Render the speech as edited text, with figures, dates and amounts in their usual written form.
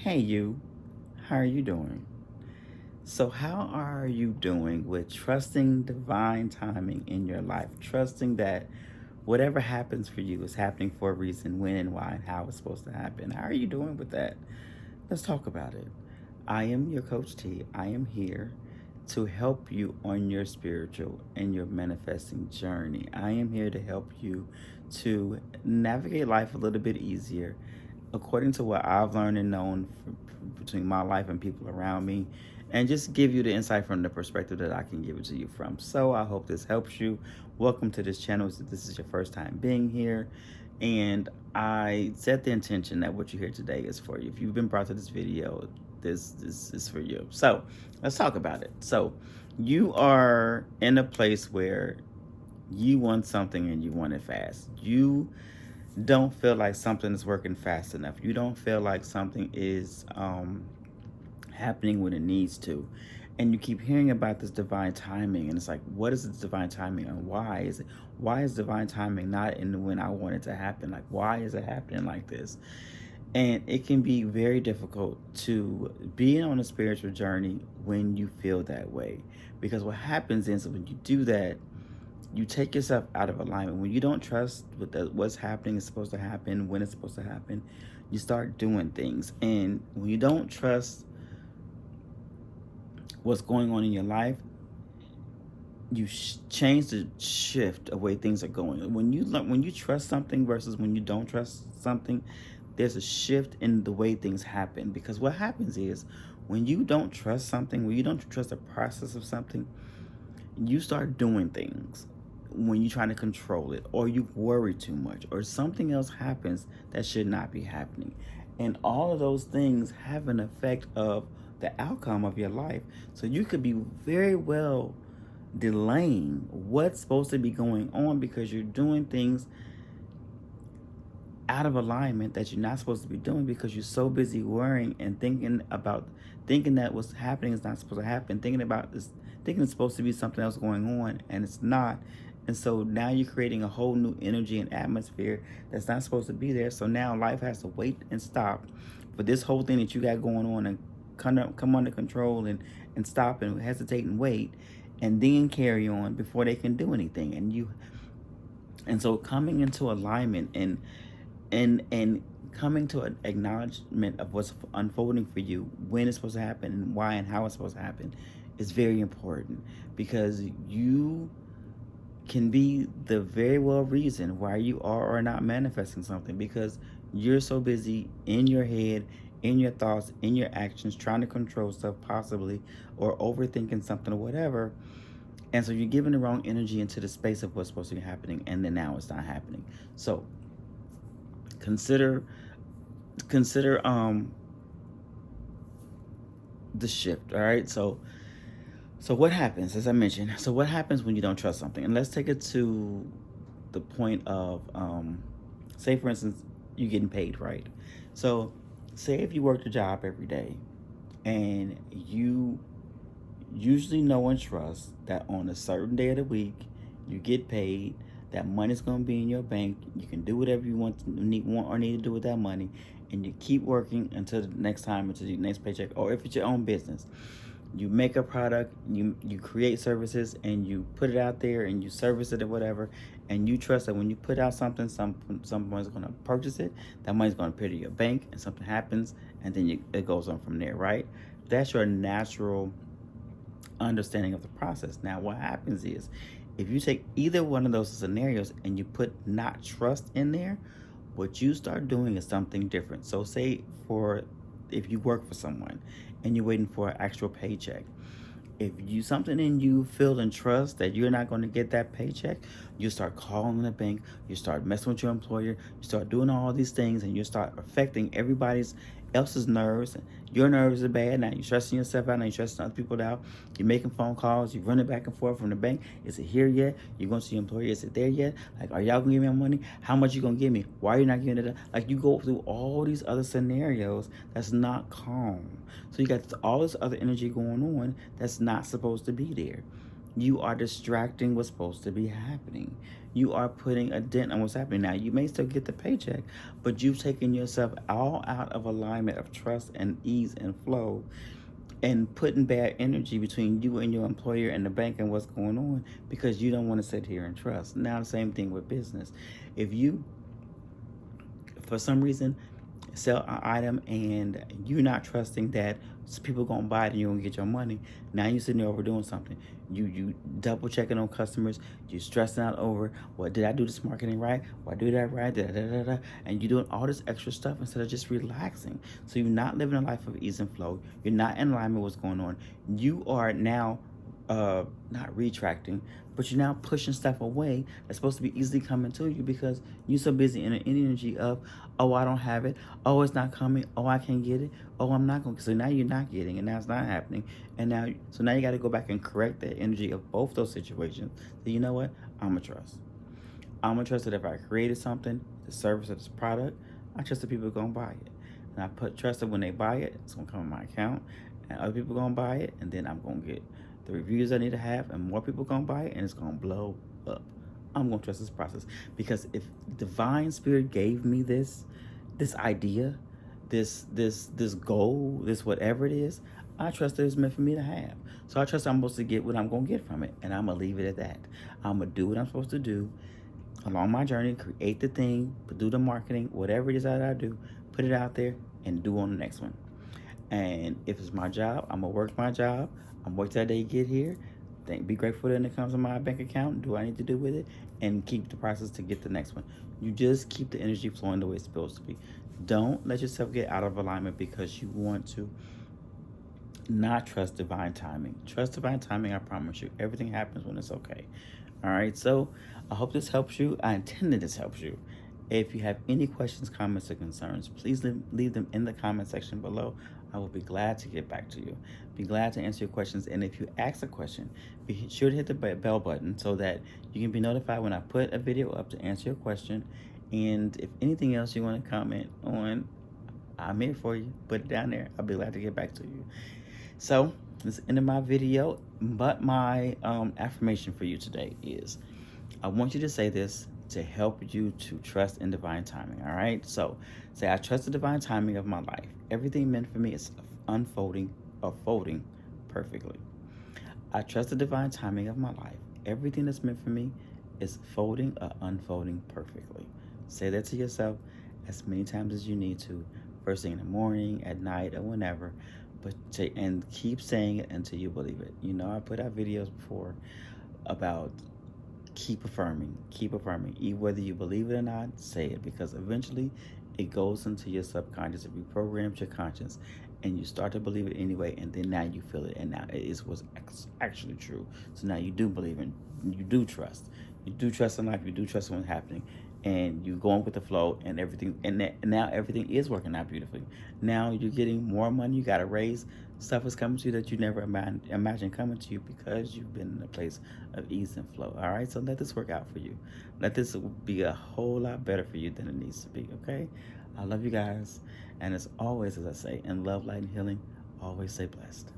Hey, you, how are you doing? So, how are you doing with trusting divine timing in your life? Trusting that whatever happens for you is happening for a reason, when and why, and how it's supposed to happen. How are you doing with that? Let's talk about it. I am your coach T. I am here to help you on your spiritual and your manifesting journey. I am here to help you to navigate life a little bit easier according to what I've learned and known between my life and people around me, and just give you the insight from the perspective that I can give it to you from. So I hope this helps you. Welcome to this channel. If this is your first time being here, and I set the intention that what you hear today is for you. If you've been brought to this video, this is for you. So let's talk about it. So you are in a place where you want something and you want it fast. You don't feel like something is working fast enough. You don't feel like something is happening when it needs to. And you keep hearing about this divine timing, and it's like, what is this divine timing, and why is it? Why is divine timing not in when I want it to happen? Like, why is it happening like this? And it can be very difficult to be on a spiritual journey when you feel that way, because what happens is when you do that, you take yourself out of alignment. When you don't trust what's happening is supposed to happen, when it's supposed to happen, you start doing things. And when you don't trust what's going on in your life, you change the shift of way things are going. When you trust something versus when you don't trust something, there's a shift in the way things happen. Because what happens is when you don't trust something, when you don't trust the process of something, you start doing things when you're trying to control it, or you worry too much, or something else happens that should not be happening. And all of those things have an effect of the outcome of your life. So you could be very well delaying what's supposed to be going on because you're doing things out of alignment that you're not supposed to be doing, because you're so busy worrying and thinking that what's happening is not supposed to happen, thinking about this, thinking it's supposed to be something else going on and it's not. And so now you're creating a whole new energy and atmosphere that's not supposed to be there. So now life has to wait and stop for this whole thing that you got going on and come under control, and stop and hesitate and wait, and then carry on before they can do anything. And so coming into alignment and coming to an acknowledgement of what's unfolding for you, when it's supposed to happen, and why and how it's supposed to happen, is very important, because you can be the very well reason why you are or not manifesting something, because you're so busy in your head, in your thoughts, in your actions, trying to control stuff possibly, or overthinking something or whatever. And so you're giving the wrong energy into the space of what's supposed to be happening, and then now it's not happening. So consider consider the shift. All right. So what happens, as I mentioned, so what happens when you don't trust something? And let's take it to the point of say for instance, you're getting paid, right? So say if you work a job every day, and you usually know and trust that on a certain day of the week you get paid, that money's going to be in your bank, you can do whatever you want or need to do with that money, and you keep working until the next time, until your next paycheck. Or if it's your own business, you make a product, you create services, and you put it out there and you service it or whatever, and you trust that when you put out something, someone's going to purchase it, that money's going to appear to your bank, and something happens, and then it goes on from there, right? That's your natural understanding of the process. Now what happens is, if you take either one of those scenarios and you put not trust in there, what you start doing is something different. So say for if you work for someone and you're waiting for an actual paycheck, if you something in you feel and trust that you're not going to get that paycheck, you start calling the bank, you start messing with your employer, you start doing all these things, and you start affecting everybody's else's nerves. Your nerves are bad. Now you're stressing yourself out, now you're stressing other people out. You're making phone calls, you're running back and forth from the bank. Is it here yet? You're going to see your employer, is it there yet? Like, are y'all gonna give me my money? How much you gonna give me? Why are you not giving it? Like, you go through all these other scenarios that's not calm. So you got all this other energy going on that's not supposed to be there. You are distracting what's supposed to be happening. you are putting a dent on what's happening. Now, you may still get the paycheck, but you've taken yourself all out of alignment of trust and ease and flow, and putting bad energy between you and your employer and the bank and what's going on, because you don't want to sit here and trust. Now, the same thing with business. If you, for some reason, sell an item and you're not trusting that people gonna buy it and you're gonna get your money, now you're sitting there overdoing something. You double checking on customers, you stressing out over, well, did I do this marketing right? Well, I do that right? And you're doing all this extra stuff instead of just relaxing. So you're not living a life of ease and flow. You're not in alignment with what's going on. You are now not retracting, but you're now pushing stuff away that's supposed to be easily coming to you, because you're so busy in an energy of, oh, I don't have it, oh, it's not coming, oh, I can't get it, oh, I'm not going to. So now you're not getting it, now it's not happening. And now, so now you got to go back and correct that energy of both those situations. So you know what? I'm going to trust. I'm going to trust that if I created something, the service or this product, I trust that people are going to buy it. And I trust that when they buy it, it's going to come in my account, and other people are going to buy it, and then I'm going to get the reviews I need to have, and more people gonna buy it, and it's gonna blow up. I'm gonna trust this process, because if divine spirit gave me this idea, this goal, this whatever it is, I trust that it's meant for me to have. So I trust I'm supposed to get what I'm gonna get from it, and I'm gonna leave it at that. I'm gonna do what I'm supposed to do along my journey, create the thing, do the marketing, whatever it is that I do, put it out there, and do on the next one. And if it's my job, I'm gonna work my job. I'm work till they get here. Be grateful that it comes in my bank account. Do what I need to do with it, and keep the process to get the next one. You just keep the energy flowing the way it's supposed to be. Don't let yourself get out of alignment because you want to not trust divine timing. Trust divine timing. I promise you, everything happens when it's okay. All right. So I hope this helps you. I intended this helps you. If you have any questions, comments, or concerns, please leave them in the comment section below. I will be glad to get back to you. Be glad to answer your questions. And if you ask a question, be sure to hit the bell button so that you can be notified when I put a video up to answer your question. And if anything else you want to comment on, I'm here for you. Put it down there. I'll be glad to get back to you. So this is the end of my video. But my affirmation for you today is, I want you to say this to help you to trust in divine timing. All right. So say, I trust the divine timing of my life. Everything meant for me is unfolding or folding perfectly. I trust the divine timing of my life. Everything that's meant for me is folding or unfolding perfectly. Say that to yourself as many times as you need to, first thing in the morning, at night, or whenever. And keep saying it until you believe it. You know, I put out videos before about keep affirming, whether you believe it or not. Say it, because eventually it goes into your subconscious. It reprograms your conscience, and you start to believe it anyway, and then now you feel it, and now it is what's actually true. So now you do believe in, you do trust in life, you do trust in what's happening, and you're going with the flow, and everything, and now everything is working out beautifully. Now you're getting more money, you got a raise, stuff is coming to you that you never imagined coming to you, because you've been in a place of ease and flow. All right, so let this work out for you. Let this be a whole lot better for you than it needs to be. Okay, I love you guys, and as always, as I say, in love, light, and healing, always stay blessed.